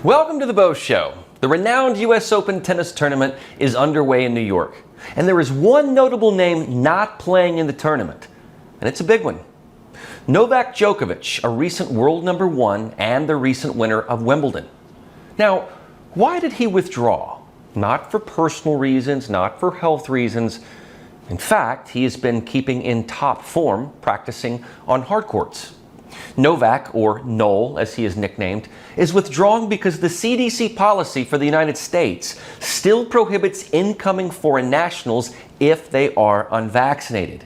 Welcome to the Bo Show. The renowned U.S. Open tennis tournament is underway in New York. And there is one notable name not playing in the tournament. And it's a big one. Novak Djokovic, a recent world number one and the recent winner of Wimbledon. Now, why did he withdraw? Not for personal reasons, not for health reasons. In fact, he has been keeping in top form, practicing on hard courts. Novak, or Noel as he is nicknamed, is withdrawing because the CDC policy for the United States still prohibits incoming foreign nationals if they are unvaccinated.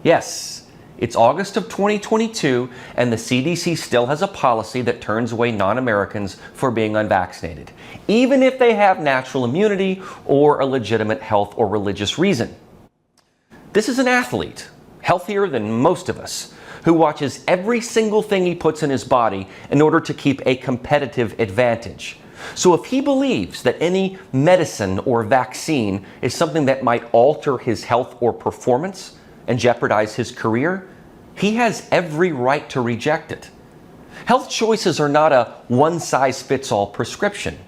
Yes, it's August of 2022 and the CDC still has a policy that turns away non-Americans for being unvaccinated, even if they have natural immunity or a legitimate health or religious reason. This is an athlete, healthier than most of us, who watches every single thing he puts in his body in order to keep a competitive advantage. So if he believes that any medicine or vaccine is something that might alter his health or performance and jeopardize his career, he has every right to reject it. Health choices are not a one-size-fits-all prescription.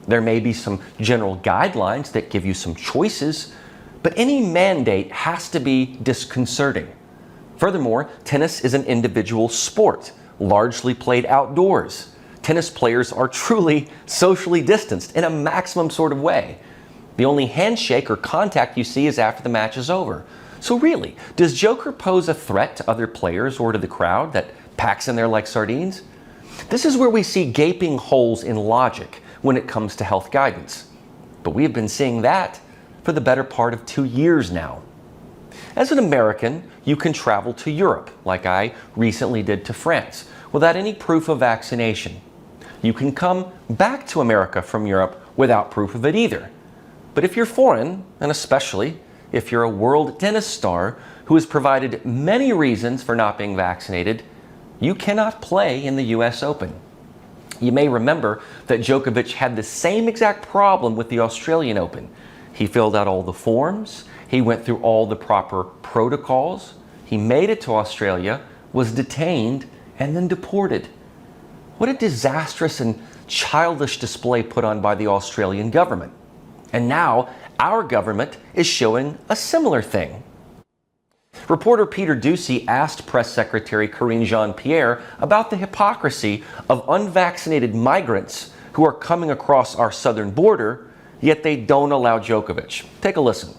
There may be some general guidelines that give you some choices, but any mandate has to be disconcerting. Furthermore, tennis is an individual sport, largely played outdoors. Tennis players are truly socially distanced in a maximum sort of way. The only handshake or contact you see is after the match is over. So really, does Joker pose a threat to other players or to the crowd that packs in there like sardines? This is where we see gaping holes in logic when it comes to health guidance. But we have been seeing that for the better part of 2 years now. As an American, you can travel to Europe, like I recently did to France, without any proof of vaccination. You can come back to America from Europe without proof of it either. But if you're foreign, and especially if you're a world tennis star who has provided many reasons for not being vaccinated, you cannot play in the U.S. Open. You may remember that Djokovic had the same exact problem with the Australian Open. He filled out all the forms, he went through all the proper protocols, he made it to Australia, was detained, and then deported. What a disastrous and childish display put on by the Australian government. And now, our government is showing a similar thing. Reporter Peter Doocy asked Press Secretary Karine Jean-Pierre about the hypocrisy of unvaccinated migrants who are coming across our southern border, yet they don't allow Djokovic. Take a listen.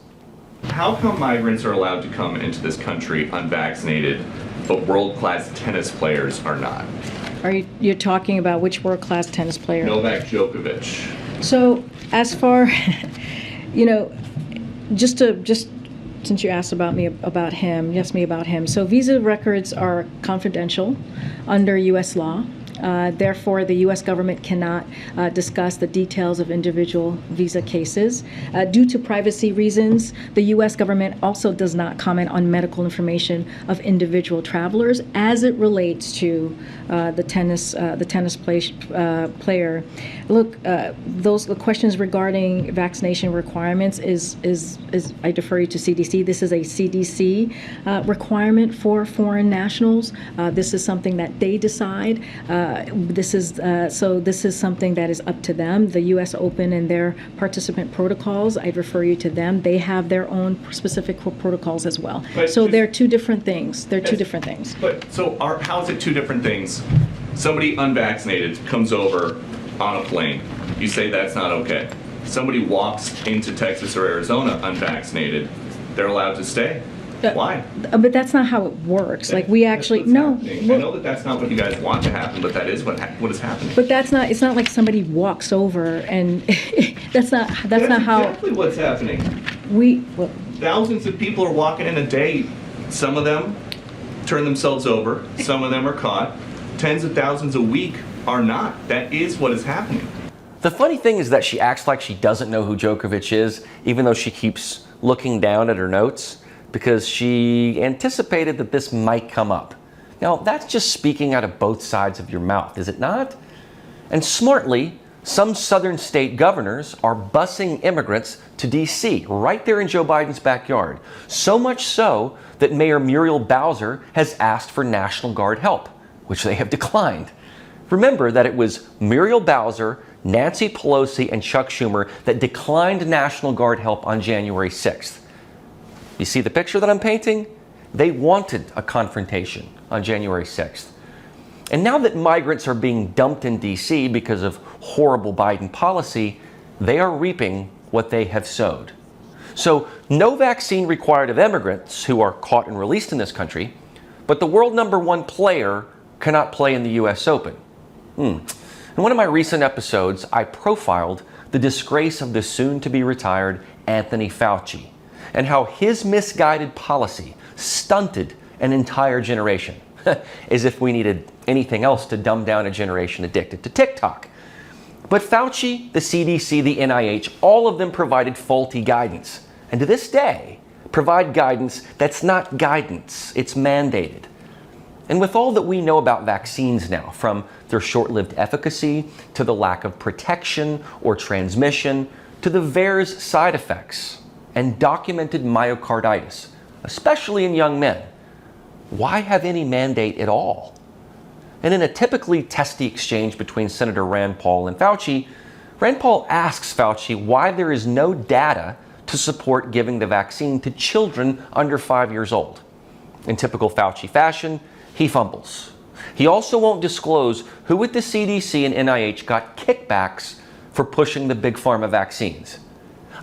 How come migrants are allowed to come into this country unvaccinated, but world-class tennis players are not? You're talking about which world-class tennis player? Novak Djokovic. So, as far, just since you asked about him, so visa records are confidential under U.S. law. Therefore, the U.S. government cannot discuss the details of individual visa cases. Due to privacy reasons, the U.S. government also does not comment on medical information of individual travelers as it relates to the tennis player. Look, those questions regarding vaccination requirements is I defer you to CDC. This is a CDC requirement for foreign nationals. This is something that they decide. This is something that is up to them. The U.S. Open and their participant protocols, I'd refer you to them. They have their own specific protocols as well. So they're two different things. But how is it two different things? Somebody unvaccinated comes over on a plane. You say that's not okay. Somebody walks into Texas or Arizona unvaccinated. They're allowed to stay. Why? But that's not how it works. Like we actually no. I know that that's not what you guys want to happen, but that is what is happening. But that's not. It's not like somebody walks over and that's not how. That's exactly what's happening. Thousands of people are walking in a day. Some of them turn themselves over. Some of them are caught. Tens of thousands a week are not. That is what is happening. The funny thing is that she acts like she doesn't know who Djokovic is, even though she keeps looking down at her notes, because she anticipated that this might come up. Now, that's just speaking out of both sides of your mouth, is it not? And smartly, some southern state governors are busing immigrants to D.C., right there in Joe Biden's backyard. So much so that Mayor Muriel Bowser has asked for National Guard help, which they have declined. Remember that it was Muriel Bowser, Nancy Pelosi and Chuck Schumer that declined National Guard help on January 6th. You see the picture that I'm painting? They wanted a confrontation on January 6th. And now that migrants are being dumped in D.C. because of horrible Biden policy, they are reaping what they have sowed. So no vaccine required of immigrants who are caught and released in this country, but the world #1 player cannot play in the U.S. Open. In one of my recent episodes, I profiled the disgrace of the soon-to-be-retired Anthony Fauci and how his misguided policy stunted an entire generation, as if we needed anything else to dumb down a generation addicted to TikTok. But Fauci, the CDC, the NIH, all of them provided faulty guidance. And to this day, provide guidance that's not guidance, it's mandated. And with all that we know about vaccines now, from their short-lived efficacy to the lack of protection or transmission to the VAERS side effects and documented myocarditis, especially in young men, why have any mandate at all? And in a typically testy exchange between Senator Rand Paul and Fauci, Rand Paul asks Fauci why there is no data to support giving the vaccine to children under 5 years old. In typical Fauci fashion, he fumbles. He also won't disclose who at the CDC and NIH got kickbacks for pushing the big pharma vaccines.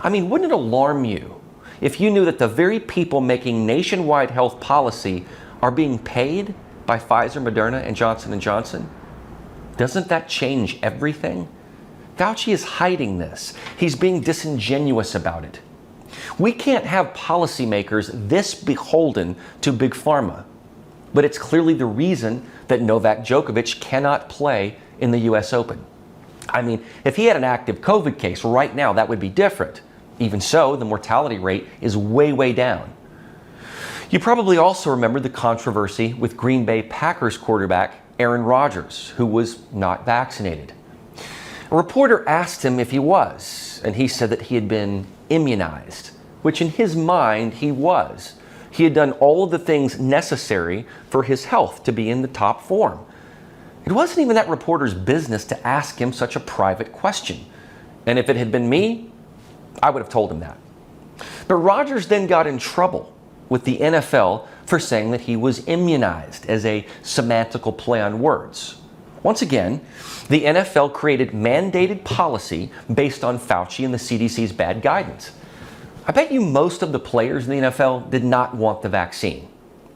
I mean, wouldn't it alarm you if you knew that the very people making nationwide health policy are being paid by Pfizer, Moderna, and Johnson & Johnson? Doesn't that change everything? Fauci is hiding this. He's being disingenuous about it. We can't have policymakers this beholden to big pharma, but it's clearly the reason that Novak Djokovic cannot play in the U.S. Open. I mean, if he had an active COVID case right now, that would be different. Even so, the mortality rate is way, way down. You probably also remember the controversy with Green Bay Packers quarterback Aaron Rodgers, who was not vaccinated. A reporter asked him if he was, and he said that he had been immunized, which in his mind he was. He had done all of the things necessary for his health to be in the top form. It wasn't even that reporter's business to ask him such a private question. And if it had been me, I would have told him that. But Rodgers then got in trouble with the NFL for saying that he was immunized as a semantical play on words. Once again, the NFL created mandated policy based on Fauci and the CDC's bad guidance. I bet you most of the players in the NFL did not want the vaccine.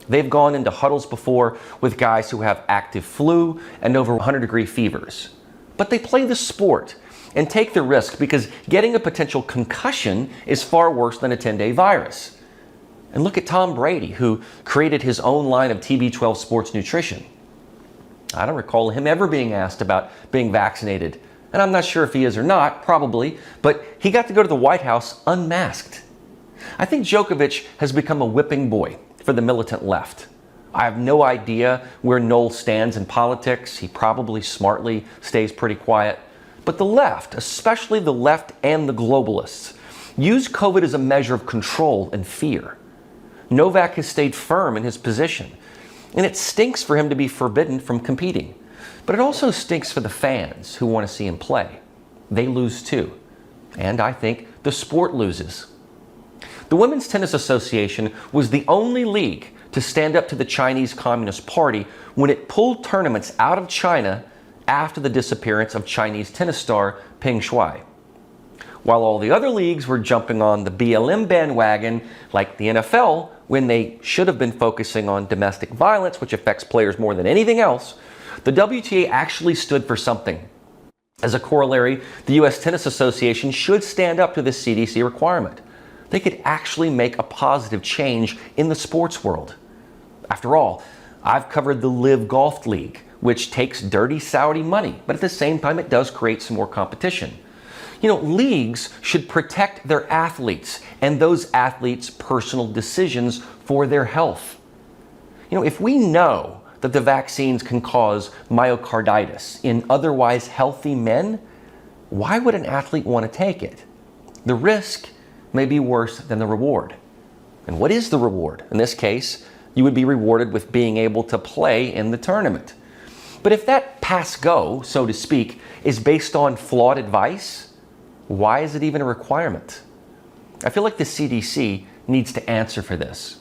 They've gone into huddles before with guys who have active flu and over 100-degree fevers. But they play the sport and take the risk because getting a potential concussion is far worse than a 10-day virus. And look at Tom Brady, who created his own line of TB12 sports nutrition. I don't recall him ever being asked about being vaccinated. And I'm not sure if he is or not, probably, but he got to go to the White House unmasked. I think Djokovic has become a whipping boy for the militant left. I have no idea where Noel stands in politics. He probably smartly stays pretty quiet. But the left, especially the left and the globalists, use COVID as a measure of control and fear. Novak has stayed firm in his position, and it stinks for him to be forbidden from competing. But it also stinks for the fans who want to see him play. They lose too. And I think the sport loses. The Women's Tennis Association was the only league to stand up to the Chinese Communist Party when it pulled tournaments out of China after the disappearance of Chinese tennis star Peng Shuai. While all the other leagues were jumping on the BLM bandwagon, like the NFL, when they should have been focusing on domestic violence, which affects players more than anything else, the WTA actually stood for something. As a corollary, the U.S. Tennis Association should stand up to this CDC requirement. They could actually make a positive change in the sports world. After all, I've covered the Live Golf League, which takes dirty Saudi money, but at the same time it does create some more competition. You know, leagues should protect their athletes and those athletes' personal decisions for their health. You know, if we know that the vaccines can cause myocarditis in otherwise healthy men, why would an athlete want to take it? The risk may be worse than the reward. And what is the reward? In this case, you would be rewarded with being able to play in the tournament. But if that pass-go, so to speak, is based on flawed advice, why is it even a requirement? I feel like the CDC needs to answer for this.